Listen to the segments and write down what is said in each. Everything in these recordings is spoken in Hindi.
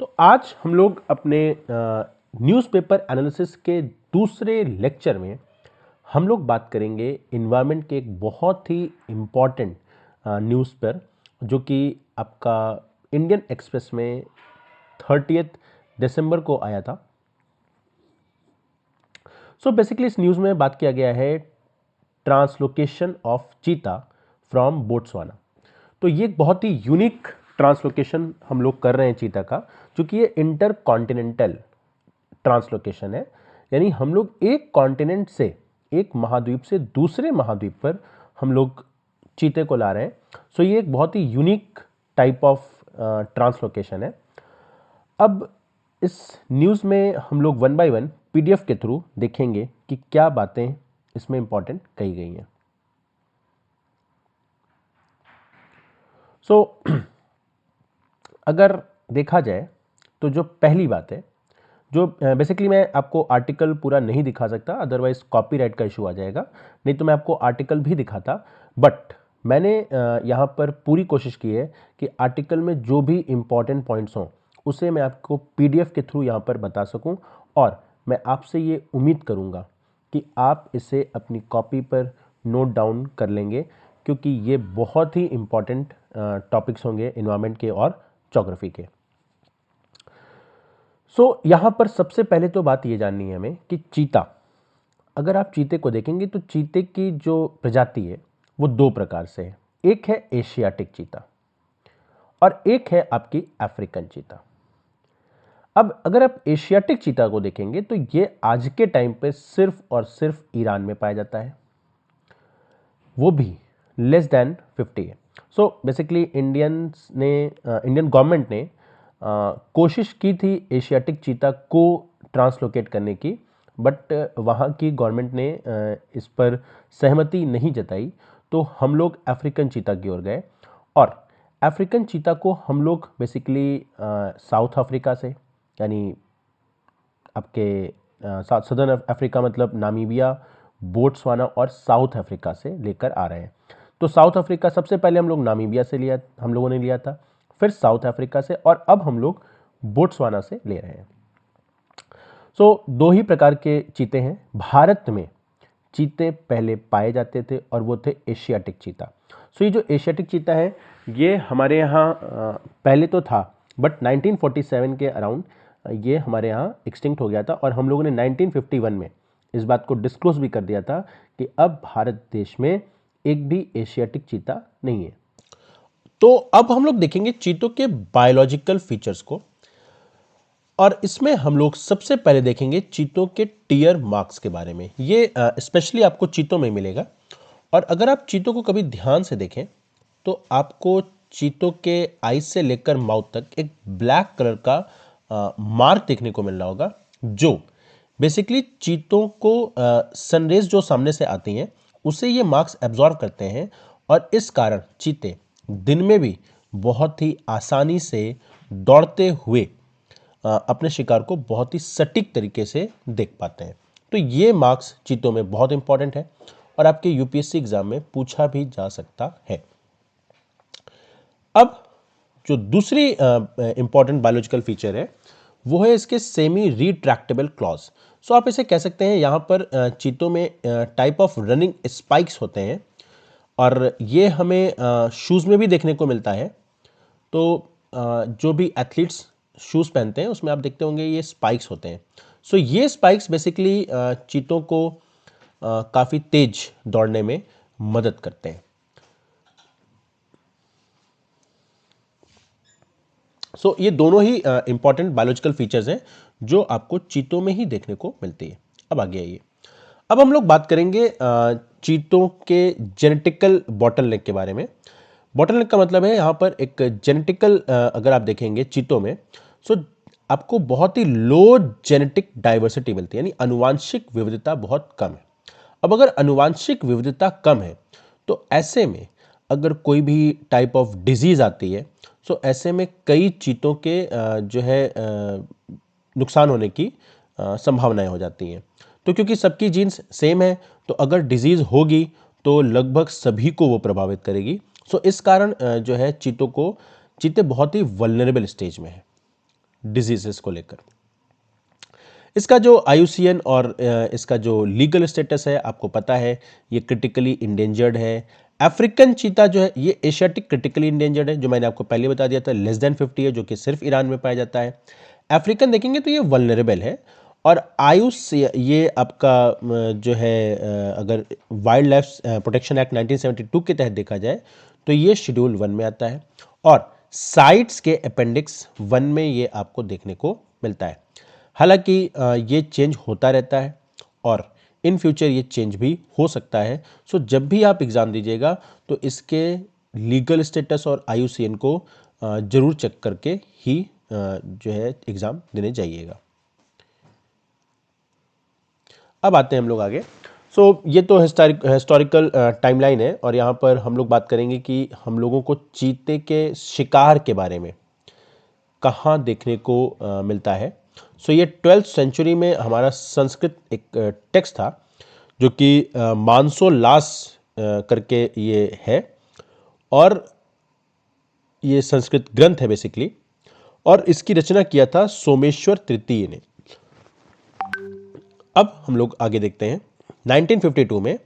तो आज हम लोग अपने न्यूज़पेपर एनालिसिस के दूसरे लेक्चर में हम लोग बात करेंगे इन्वायरमेंट के एक बहुत ही इम्पॉर्टेंट न्यूज़ पर, जो कि आपका इंडियन एक्सप्रेस में 30 दिसंबर को आया था। सो बेसिकली इस न्यूज़ में बात किया गया है ट्रांसलोकेशन ऑफ चीता फ्रॉम बोट्सवाना। तो ये एक बहुत ही यूनिक ट्रांसलोकेशन हम लोग कर रहे हैं चीता का, क्योंकि ये इंटर कॉन्टिनेंटल ट्रांसलोकेशन है। यानी हम लोग एक कॉन्टिनेंट से, एक महाद्वीप से दूसरे महाद्वीप पर हम लोग चीते को ला रहे हैं। सो ये एक बहुत ही यूनिक टाइप ऑफ ट्रांसलोकेशन है। अब इस न्यूज़ में हम लोग वन बाय वन पीडीएफ के थ्रू देखेंगे कि क्या बातें इसमें इंपॉर्टेंट कही गई हैं। सो अगर देखा जाए तो जो पहली बात है, जो बेसिकली मैं आपको आर्टिकल पूरा नहीं दिखा सकता, अदरवाइज कॉपीराइट का इशू आ जाएगा, नहीं तो मैं आपको आर्टिकल भी दिखाता। बट मैंने यहाँ पर पूरी कोशिश की है कि आर्टिकल में जो भी इंपॉर्टेंट पॉइंट्स हों उसे मैं आपको पीडीएफ के थ्रू यहाँ पर बता सकूँ, और मैं आपसे ये उम्मीद करूँगा कि आप इसे अपनी कॉपी पर नोट डाउन कर लेंगे, क्योंकि ये बहुत ही इंपॉर्टेंट टॉपिक्स होंगे इन्वायरमेंट के और ज्योग्राफी के। यहाँ पर सबसे पहले तो बात ये जाननी है हमें कि चीता, अगर आप चीते को देखेंगे तो चीते की जो प्रजाति है वो दो प्रकार से है। एक है एशियाटिक चीता और एक है आपकी अफ्रीकन चीता। अब अगर आप एशियाटिक चीता को देखेंगे तो ये आज के टाइम पे सिर्फ और सिर्फ ईरान में पाया जाता है, वो भी लेस देन 50 है। सो बेसिकली इंडियन गवर्नमेंट ने कोशिश की थी एशियाटिक चीता को ट्रांसलोकेट करने की, बट वहाँ की गवर्नमेंट ने इस पर सहमति नहीं जताई। तो हम लोग अफ्रीकन चीता की ओर गए, और अफ्रीकन चीता को हम लोग बेसिकली साउथ अफ्रीका से, यानी आपके सदर्न अफ्रीका मतलब नामीबिया, बोट्सवाना और साउथ अफ्रीका से लेकर आ रहे हैं। तो साउथ अफ्रीका सबसे पहले हम लोग नामीबिया से हम लोगों ने लिया था, फिर साउथ अफ्रीका से, और अब हम लोग बोट्सवाना से ले रहे हैं। दो ही प्रकार के चीते हैं भारत में। चीते पहले पाए जाते थे और वो थे एशियाटिक चीता। ये जो एशियाटिक चीता है ये हमारे यहाँ पहले तो था, बट 1947 के अराउंड ये हमारे यहाँ एक्सटिंक्ट हो गया था, और हम लोगों ने 1951 में इस बात को डिस्क्लोज भी कर दिया था कि अब भारत देश में एक भी एशियाटिक चीता नहीं है। तो अब हम लोग देखेंगे चीतों के बायोलॉजिकल फीचर्स को, और इसमें हम लोग सबसे पहले देखेंगे चीतों के टीयर मार्क्स के बारे में। ये स्पेशली आपको चीतों में मिलेगा, और अगर आप चीतों को कभी ध्यान से देखें तो आपको चीतों के आईज से लेकर माउथ तक एक ब्लैक कलर का मार्क देखने को मिल रहा होगा, जो बेसिकली चीतों को सनरेज जो सामने से आती हैं उसे ये मार्क्स एब्जॉर्व करते हैं, और इस कारण चीते दिन में भी बहुत ही आसानी से दौड़ते हुए अपने शिकार को बहुत ही सटीक तरीके से देख पाते हैं। तो ये मार्क्स चीतों में बहुत इंपॉर्टेंट है, और आपके यूपीएससी एग्जाम में पूछा भी जा सकता है। अब जो दूसरी इंपॉर्टेंट बायोलॉजिकल फीचर है वो है इसके सेमी रिट्रैक्टेबल क्लॉज। आप इसे कह सकते हैं, यहाँ पर चीतों में टाइप ऑफ रनिंग स्पाइक्स होते हैं, और ये हमें शूज़ में भी देखने को मिलता है। तो जो भी एथलीट्स शूज़ पहनते हैं उसमें आप देखते होंगे ये स्पाइक्स होते हैं। ये स्पाइक्स बेसिकली चीतों को काफ़ी तेज दौड़ने में मदद करते हैं। ये दोनों ही इंपॉर्टेंट बायोलॉजिकल फीचर्स हैं जो आपको चीतों में ही देखने को मिलती है। अब आगे आइए, अब हम लोग बात करेंगे चीतों के जेनेटिकल बॉटलनेक के बारे में। बॉटलनेक का मतलब है यहाँ पर एक जेनेटिकल, अगर आप देखेंगे चीतों में, आपको बहुत ही लो जेनेटिक डाइवर्सिटी मिलती है, यानी अनुवांशिक विविधता बहुत कम है। अब अगर अनुवांशिक विविधता कम है तो ऐसे में अगर कोई भी टाइप ऑफ डिजीज आती है, ऐसे में कई चीतों के जो है नुकसान होने की संभावनाएं हो जाती हैं। तो क्योंकि सबकी जीन्स सेम है, तो अगर डिजीज होगी तो लगभग सभी को वो प्रभावित करेगी। इस कारण जो है चीते बहुत ही वल्नरेबल स्टेज में है। डिजीजेस को लेकर। इसका जो IUCN और इसका जो लीगल स्टेटस है आपको पता है, ये क्रिटिकली इंडेंजर्ड है। अफ्रीकन चीता जो है ये एशियाटिक क्रिटिकली इंडेंजर्ड है, जो मैंने आपको पहले बता दिया था, लेस देन 50 है, जो कि सिर्फ ईरान में पाया जाता है। अफ्रीकन देखेंगे तो ये वल्नरेबल है। और आयुष ये आपका जो है अगर वाइल्ड लाइफ प्रोटेक्शन एक्ट 1972 के तहत देखा जाए तो ये शेड्यूल 1 में आता है, और साइट्स के अपेंडिक्स 1 में ये आपको देखने को मिलता है। हालांकि ये चेंज होता रहता है और इन फ्यूचर ये चेंज भी हो सकता है। सो जब भी आप एग्ज़ाम दीजिएगा तो इसके लीगल स्टेटस और IUCN को ज़रूर चेक करके ही जो है एग्ज़ाम देने जाइएगा। अब आते हैं हम लोग आगे। सो ये तो हिस्टोरिकल टाइमलाइन है, और यहाँ पर हम लोग बात करेंगे कि हम लोगों को चीते के शिकार के बारे में कहाँ देखने को मिलता है। सो ये 12th सेंचुरी में हमारा संस्कृत एक टेक्स्ट था, जो कि मानसोल्लास करके ये है, और ये संस्कृत ग्रंथ है बेसिकली, और इसकी रचना किया था सोमेश्वर तृतीय ने। अब हम लोग आगे देखते हैं। 1952 में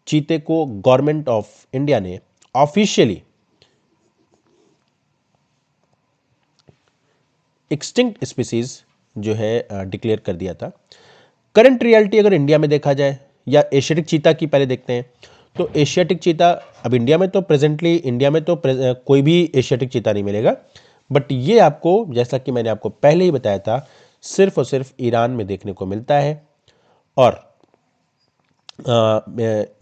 चीते को गवर्नमेंट ऑफ इंडिया ने ऑफिशियली एक्सटिंक्ट स्पीसीज जो है डिक्लेयर कर दिया था। करंट रियलिटी अगर इंडिया में देखा जाए, या एशियाटिक चीता की पहले देखते हैं, तो एशियाटिक चीता अब इंडिया में तो प्रेजेंटली इंडिया में तो कोई भी एशियाटिक चीता नहीं मिलेगा, बट ये आपको, जैसा कि मैंने आपको पहले ही बताया था, सिर्फ और सिर्फ ईरान में देखने को मिलता है। और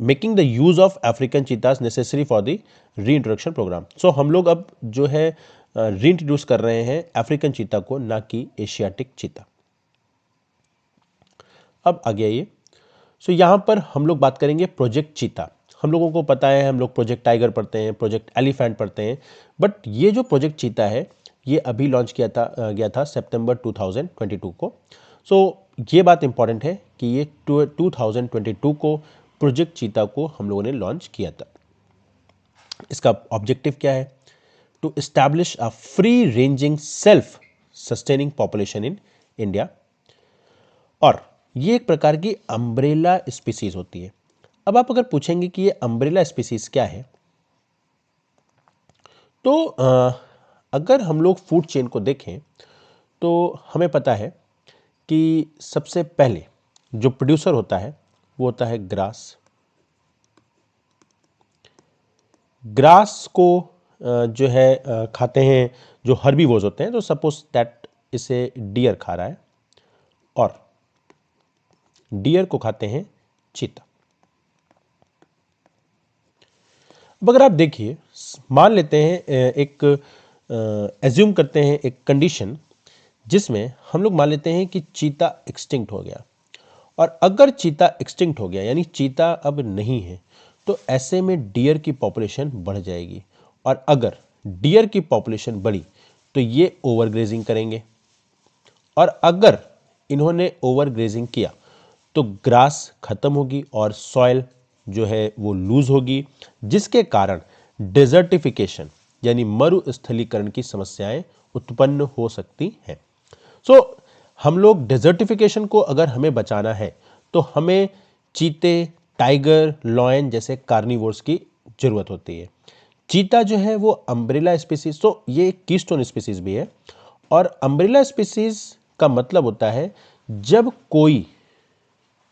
making the use of African चीतास necessary for the री इंट्रोडक्शन प्रोग्राम। सो हम लोग अब जो है री इंट्रोड्यूस कर रहे हैं अफ्रीकन चीता को, ना कि एशियाटिक चीता। अब आगे आइए। सो यहाँ पर हम लोग बात करेंगे प्रोजेक्ट चीता। हम लोगों को पता है, हम लोग प्रोजेक्ट टाइगर पढ़ते हैं, प्रोजेक्ट एलिफेंट पढ़ते हैं, बट ये जो प्रोजेक्ट चीता है ये अभी लॉन्च गया था सितंबर 2022 को। सो ये बात इंपॉर्टेंट है कि ये 2022 को प्रोजेक्ट चीता को हम लोगों ने लॉन्च किया था। इसका ऑब्जेक्टिव क्या है? To establish a free ranging self sustaining population in India, और ये एक प्रकार की अम्ब्रेला स्पीसीज होती है। अब आप अगर पूछेंगे कि ये अम्ब्रेला स्पीसीज क्या है, तो अगर हम लोग फूड चेन को देखें तो हमें पता है कि सबसे पहले जो प्रोड्यूसर होता है वो होता है ग्रास। ग्रास को जो है खाते हैं जो हर्बीवोर्स होते हैं, तो सपोज दैट इसे डियर खा रहा है, और डियर को खाते हैं चीता। अब अगर आप देखिए, मान लेते हैं एक एज्यूम करते हैं एक कंडीशन जिसमें हम लोग मान लेते हैं कि चीता एक्सटिंक्ट हो गया, और अगर चीता एक्सटिंक्ट हो गया यानी चीता अब नहीं है, तो ऐसे में डियर की पॉपुलेशन बढ़ जाएगी, और अगर डियर की पॉपुलेशन बढ़ी तो ये ओवरग्रेजिंग करेंगे, और अगर इन्होंने ओवरग्रेजिंग किया तो ग्रास खत्म होगी और सॉइल जो है वो लूज होगी, जिसके कारण डेजर्टिफिकेशन यानी मरुस्थलीकरण की समस्याएं उत्पन्न हो सकती हैं। सो हम लोग डेजर्टिफिकेशन को अगर हमें बचाना है तो हमें चीते, टाइगर, लॉयन जैसे कार्निवोर्स की जरूरत होती है। चीता जो है वो अम्ब्रेला स्पीसीज, तो ये कीस्टोन स्पीसीज भी है, और अम्ब्रेला स्पीसीज का मतलब होता है जब कोई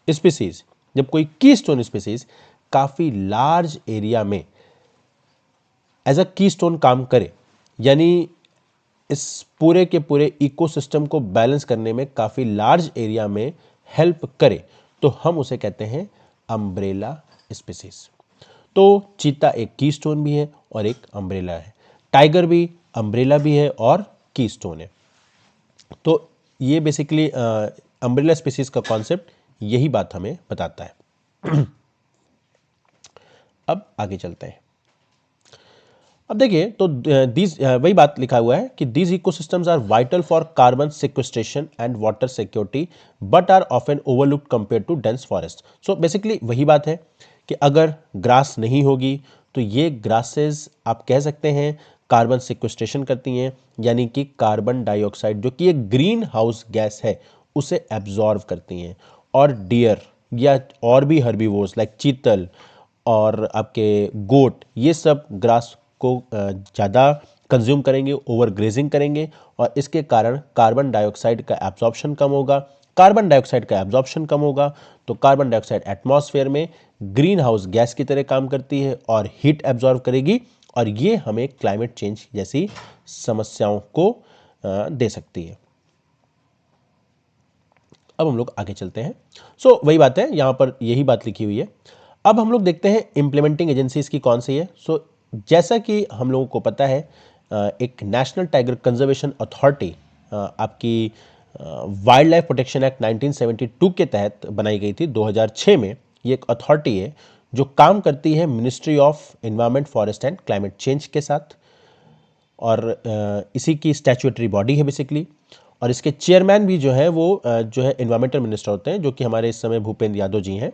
स्पीसीज, जब कोई कीस्टोन स्पीसीज काफी लार्ज एरिया में एज अ कीस्टोन काम करे, यानी इस पूरे के पूरे इकोसिस्टम को बैलेंस करने में काफी लार्ज एरिया में हेल्प करे, तो हम उसे कहते हैं अम्ब्रेला स्पीसीज। तो चीता एक कीस्टोन भी है और एक अम्ब्रेला है, टाइगर भी अम्ब्रेला भी है और कीस्टोन है। तो ये बेसिकली अम्ब्रेला स्पीसीज का कॉन्सेप्ट यही बात हमें बताता है। अब आगे चलते हैं। अब देखिए, तो वही बात लिखा हुआ है कि these ecosystems are vital for carbon sequestration and water security but are often overlooked compare to dense forest. So basically वही बात है कि अगर ग्रास नहीं होगी तो ये ग्रासेस आप कह सकते हैं कार्बन सिक्वेस्ट्रेशन करती हैं, यानी कि कार्बन डाइऑक्साइड जो कि एक ग्रीन हाउस गैस है उसे एब्जॉर्व करती हैं। और डियर या और भी हर्बीवोर्स लाइक चीतल और आपके गोट, ये सब ग्रास को ज़्यादा कंज्यूम करेंगे, ओवर ग्रेजिंग करेंगे, और इसके कारण कार्बन डाइऑक्साइड का एब्जॉर्प्शन कम होगा। कार्बन डाइऑक्साइड का एब्जॉर्प्शन कम होगा तो कार्बन डाइऑक्साइड एटमॉस्फेयर में ग्रीन हाउस गैस की तरह काम करती है और हीट एब्जॉर्व करेगी, और ये हमें क्लाइमेट चेंज जैसी समस्याओं को दे सकती है। अब हम लोग आगे चलते हैं। वही बात है, यहाँ पर यही बात लिखी हुई है। अब हम लोग देखते हैं इम्प्लीमेंटिंग एजेंसीज की कौन सी है। जैसा कि हम लोगों को पता है, एक नेशनल टाइगर कंजर्वेशन अथॉरिटी आपकी वाइल्ड लाइफ प्रोटेक्शन एक्ट 1972 के तहत बनाई गई थी 2006 में। ये एक अथॉरिटी है जो काम करती है ministry of environment, forest and climate change के साथ, और इसी की स्टैट्यूटरी बॉडी है बेसिकली। और इसके चेयरमैन भी जो है वो जो है एनवायरमेंटल मिनिस्टर होते हैं, जो कि हमारे इस समय भूपेंद्र यादव जी हैं।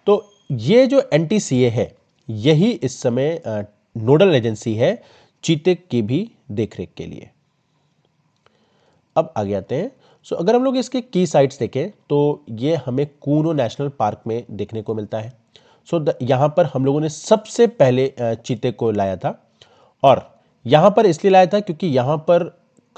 तो ये जो NTCA है, यही इस समय नोडल एजेंसी है चीते की भी देखरेख के लिए। अब आगे आते हैं। अगर हम लोग इसके की साइट्स देखें तो ये हमें कूनो नेशनल पार्क में देखने को मिलता है। यहाँ पर हम लोगों ने सबसे पहले चीते को लाया था, और यहाँ पर इसलिए लाया था क्योंकि यहाँ पर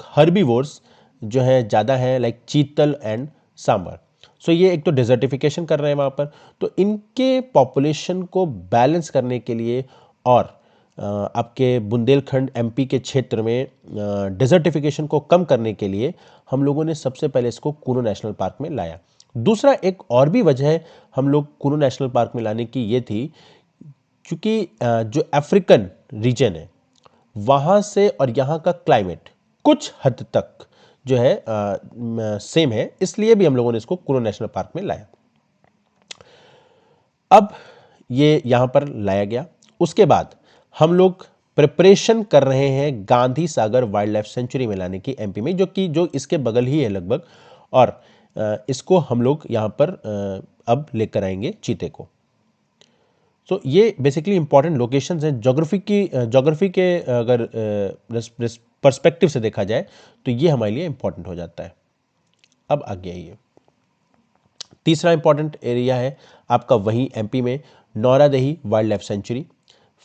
हर्बीवोर्स जो है ज़्यादा है, लाइक चीतल एंड सांबर। ये एक तो डिजर्टिफिकेशन कर रहे हैं वहाँ पर, तो इनके पॉपुलेशन को बैलेंस करने के लिए और आपके बुंदेलखंड MP के क्षेत्र में डिजर्टिफिकेशन को कम करने के लिए हम लोगों ने सबसे पहले इसको कूनो नेशनल पार्क में लाया। दूसरा एक और भी वजह है हम लोग कूनो नेशनल पार्क में लाने की, ये थी क्योंकि जो अफ्रीकन रीजन है वहाँ से और यहाँ का क्लाइमेट कुछ हद तक जो है सेम है, इसलिए भी हम लोगों ने इसको कूनो नेशनल पार्क में लाया। अब ये यहाँ पर लाया गया, उसके बाद हम लोग प्रिपरेशन कर रहे हैं Gandhi Sagar wild life sanctuary में लाने की MP में, जो इसके बगल ही है लगभग, और इसको हम लोग यहाँ पर अब लेकर आएंगे चीते को। ये बेसिकली इंपॉर्टेंट लोकेशंस हैं। ज्योग्राफी के अगर पर्सपेक्टिव से देखा जाए तो ये हमारे लिए इंपॉर्टेंट हो जाता है। अब आगे आइए, तीसरा इंपॉर्टेंट एरिया है आपका वहीं MP में नौरादेही वाइल्ड लाइफ सेंचुरी।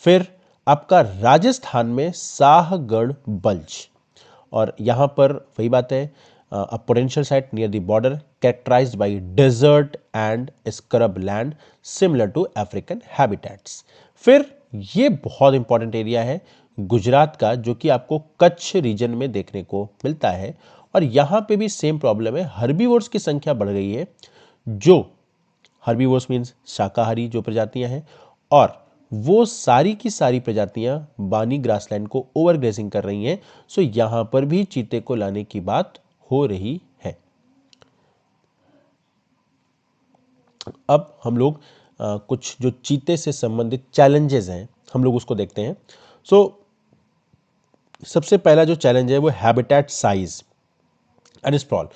फिर आपका राजस्थान में साहगढ़ बल्ज, और यहाँ पर वही बात है, a potential site near the border characterized by desert and scrub land similar to African habitats। फिर ये बहुत इंपॉर्टेंट एरिया है गुजरात का, जो कि आपको कच्छ रीजन में देखने को मिलता है, और यहाँ पे भी सेम प्रॉब्लम है, हर्बीवोर्स की संख्या बढ़ गई है। जो हर्बीवोर्स मीन्स शाकाहारी जो प्रजातियां हैं, और वो सारी की सारी प्रजातियां बानी ग्रासलैंड को ओवरग्रेजिंग कर रही हैं। यहाँ पर भी चीते को लाने की बात हो रही है। अब हम लोग कुछ जो चीते से संबंधित चैलेंजेस हैं हम लोग उसको देखते हैं। सबसे पहला जो चैलेंज है वो हैबिटेट साइज एंड स्प्रॉल।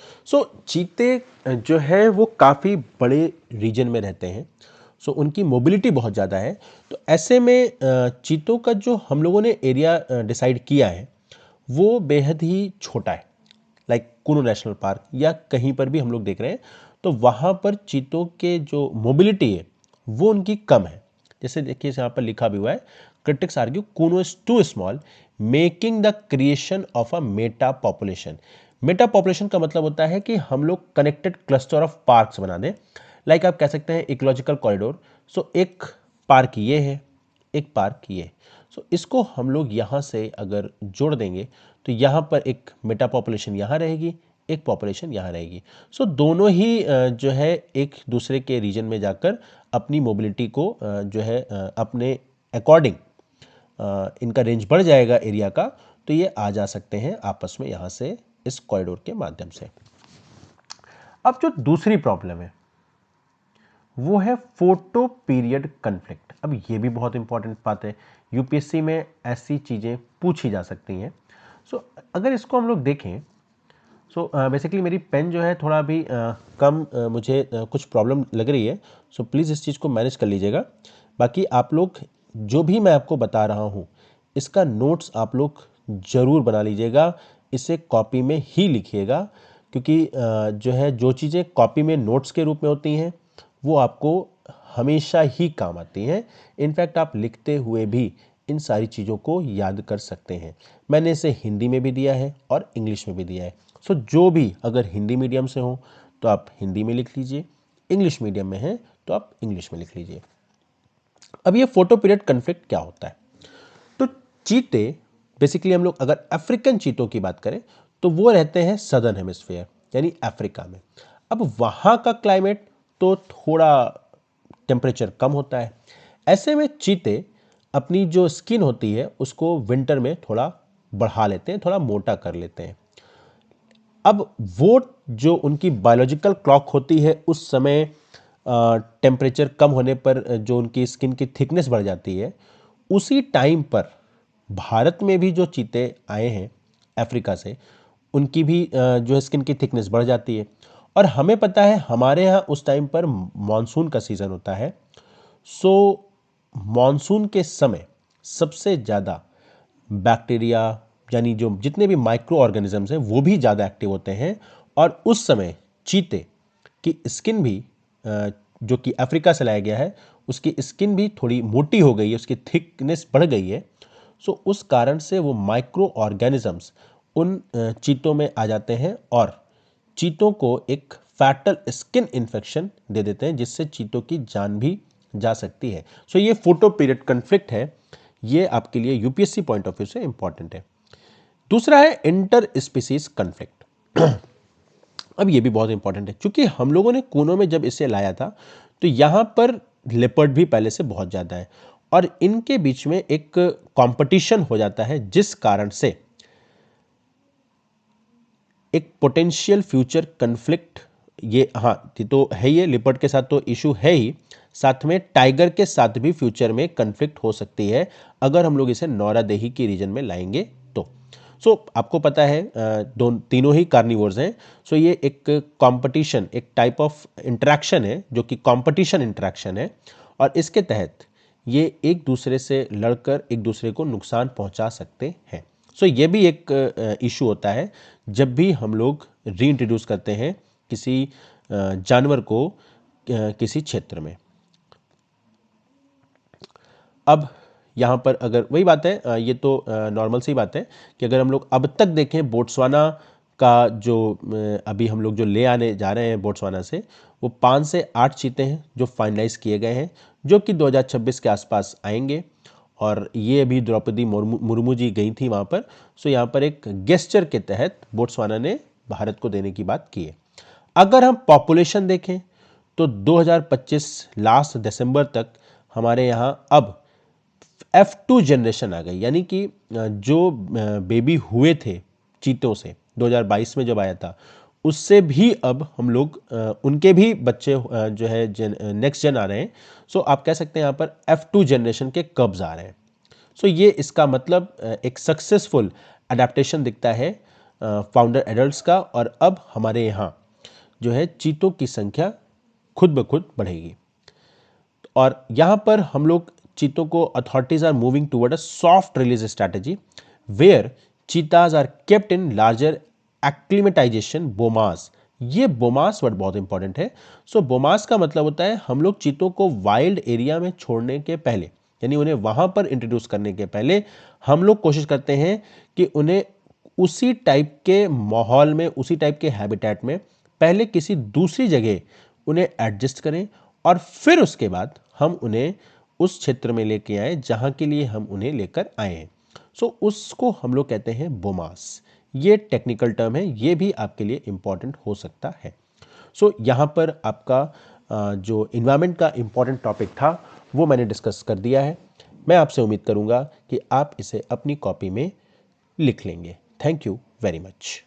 चीते जो है वो काफ़ी बड़े रीजन में रहते हैं, उनकी मोबिलिटी बहुत ज़्यादा है। तो ऐसे में चीतों का जो हम लोगों ने एरिया डिसाइड किया है वो बेहद ही छोटा है, लाइक कूनो नेशनल पार्क या कहीं पर भी हम लोग देख रहे हैं तो वहाँ पर चीतों के जो मोबिलिटी है वो उनकी कम है। जैसे देखिए यहाँ पर लिखा भी हुआ है, critics argue Kuno is too small making the creation of a meta population. Meta population का मतलब होता है कि हम लोग कनेक्टेड क्लस्टर ऑफ पार्क्स बना दें, लाइक आप कह सकते हैं इकोलॉजिकल कॉरिडोर। एक पार्क ये है, एक पार्क ये, इसको हम लोग यहाँ से अगर जोड़ देंगे तो यहाँ पर एक मेटा पॉपुलेशन यहाँ रहेगी, एक पॉपुलेशन यहाँ रहेगी। दोनों ही जो है एक दूसरे के रीजन में जाकर अपनी मोबिलिटी को जो है अपने अकॉर्डिंग इनका रेंज बढ़ जाएगा एरिया का, तो ये आ जा सकते हैं आपस में यहाँ से इस कॉरिडोर के माध्यम से। अब जो दूसरी प्रॉब्लम है वो है फोटो पीरियड कन्फ्लिक्ट। अब ये भी बहुत इंपॉर्टेंट बात है, UPSC में ऐसी चीज़ें पूछी जा सकती हैं। अगर इसको हम लोग देखें, बेसिकली मेरी पेन जो है थोड़ा भी कम मुझे कुछ प्रॉब्लम लग रही है, प्लीज़ इस चीज़ को मैनेज कर लीजिएगा। बाकी आप लोग जो भी मैं आपको बता रहा हूँ इसका नोट्स आप लोग ज़रूर बना लीजिएगा, इसे कॉपी में ही लिखिएगा, क्योंकि जो है जो चीज़ें कॉपी में नोट्स के रूप में होती हैं वो आपको हमेशा ही काम आती हैं। इनफैक्ट आप लिखते हुए भी इन सारी चीज़ों को याद कर सकते हैं। मैंने इसे हिंदी में भी दिया है और इंग्लिश में भी दिया है। सो जो भी अगर हिंदी मीडियम से हो तो आप हिंदी में लिख लीजिए, इंग्लिश मीडियम में है तो आप इंग्लिश में लिख लीजिए। अब ये फोटो पीरियड कन्फ्लिक्ट क्या होता है? तो चीते बेसिकली हम लोग अगर अफ्रीकन चीतों की बात करें तो वो रहते हैं सदर्न हेमिस्फीयर यानी अफ्रीका में। अब वहाँ का क्लाइमेट तो थोड़ा टेम्परेचर कम होता है। ऐसे में चीते अपनी जो स्किन होती है उसको विंटर में थोड़ा बढ़ा लेते हैं, थोड़ा मोटा कर लेते हैं। अब वो जो उनकी बायोलॉजिकल क्लॉक होती है उस समय टेम्परेचर कम होने पर जो उनकी स्किन की थिकनेस बढ़ जाती है, उसी टाइम पर भारत में भी जो चीते आए हैं अफ्रीका से, उनकी भी जो है स्किन की थिकनेस बढ़ जाती है। और हमें पता है हमारे यहाँ उस टाइम पर मॉनसून का सीज़न होता है। सो मॉनसून के समय सबसे ज़्यादा बैक्टीरिया यानी जो जितने भी माइक्रो ऑर्गेनिजम्स हैं वो भी ज़्यादा एक्टिव होते हैं। और उस समय चीते की स्किन भी जो कि अफ्रीका से लाया गया है उसकी स्किन भी थोड़ी मोटी हो गई है, उसकी थिकनेस बढ़ गई है। सो उस कारण से वो माइक्रो ऑर्गेनिजम्स उन चीतों में आ जाते हैं और चीतों को एक फैटल स्किन इन्फेक्शन दे देते हैं जिससे चीतों की जान भी जा सकती है। सो ये फोटो पीरियड कन्फ्लिक्ट है, ये आपके लिए यूपीएससी पॉइंट ऑफ व्यू से इंपॉर्टेंट है। दूसरा है इंटर स्पीसीज कन्फ्लिक्ट। अब ये भी बहुत इंपॉर्टेंट है, क्योंकि हम लोगों ने कोनों में जब इसे लाया था तो यहाँ पर लेपर्ड भी पहले से बहुत ज़्यादा है और इनके बीच में एक कंपटीशन हो जाता है जिस कारण से एक पोटेंशियल फ्यूचर कन्फ्लिक्ट, ये हाँ ये तो है, ये लिपर्ड के साथ तो इशू है ही, साथ में टाइगर के साथ भी फ्यूचर में कन्फ्लिक्ट हो सकती है अगर हम लोग इसे नौरादेही के रीजन में लाएंगे तो। आपको पता है तीनों ही कार्निवोर्स हैं। ये एक कंपटीशन, एक टाइप ऑफ इंटरेक्शन है जो कि कंपटीशन इंटरेक्शन है और इसके तहत ये एक दूसरे से लड़कर एक दूसरे को नुकसान पहुंचा सकते हैं। ये भी एक इशू होता है जब भी हम लोग रीइंट्रोड्यूस करते हैं किसी जानवर को किसी क्षेत्र में। अब यहाँ पर अगर वही बात है, ये तो नॉर्मल सी बात है कि अगर हम लोग अब तक देखें बोट्सवाना का जो अभी हम लोग जो ले आने जा रहे हैं बोट्सवाना से, वो 5 से 8 चीते हैं जो फाइनलाइज किए गए हैं जो कि 2026 के आसपास आएंगे। और ये अभी द्रौपदी मुर्मू जी गई थी वहाँ पर। यहाँ पर एक गेस्चर के तहत बोट्सवाना ने भारत को देने की बात की है। अगर हम पॉपुलेशन देखें तो 2025 लास्ट दिसंबर तक हमारे यहाँ अब F2 जनरेशन आ गई, यानी कि जो बेबी हुए थे चीतों से 2022 में जब आया था उससे भी अब हम लोग उनके भी बच्चे जो है नेक्स्ट जन आ रहे हैं। आप कह सकते हैं यहाँ पर F2 जनरेशन के कब्ज आ रहे हैं। ये इसका मतलब एक सक्सेसफुल अडेप्टेशन दिखता है फाउंडर एडल्ट्स का और अब हमारे यहाँ जो है चीतों की संख्या खुद ब खुद बढ़ेगी। और यहाँ पर हम लोग चीतों को authorities are moving toward a soft release strategy where cheetahs are kept in larger acclimatisation bomas. ये बोमास वर्ड बहुत इंपॉर्टेंट है। बोमास का मतलब होता है हम लोग चीतों को वाइल्ड एरिया में छोड़ने के पहले, यानी उन्हें वहां पर इंट्रोड्यूस करने के पहले हम लोग कोशिश करते हैं कि उन्हें उसी टाइप के माहौल में, उसी टाइप के हैबिटेट में पहले किसी दूसरी जगह उन्हें एडजस्ट करें और फिर उसके बाद हम उन्हें उस क्षेत्र में लेके आए जहां के लिए हम उन्हें लेकर आए हैं। उसको हम लोग कहते हैं बोमास। ये टेक्निकल टर्म है, ये भी आपके लिए इंपॉर्टेंट हो सकता है। यहाँ पर आपका जो इन्वायरमेंट का इंपॉर्टेंट टॉपिक था वो मैंने डिस्कस कर दिया है। मैं आपसे उम्मीद करूंगा कि आप इसे अपनी कॉपी में लिख लेंगे। Thank you very much.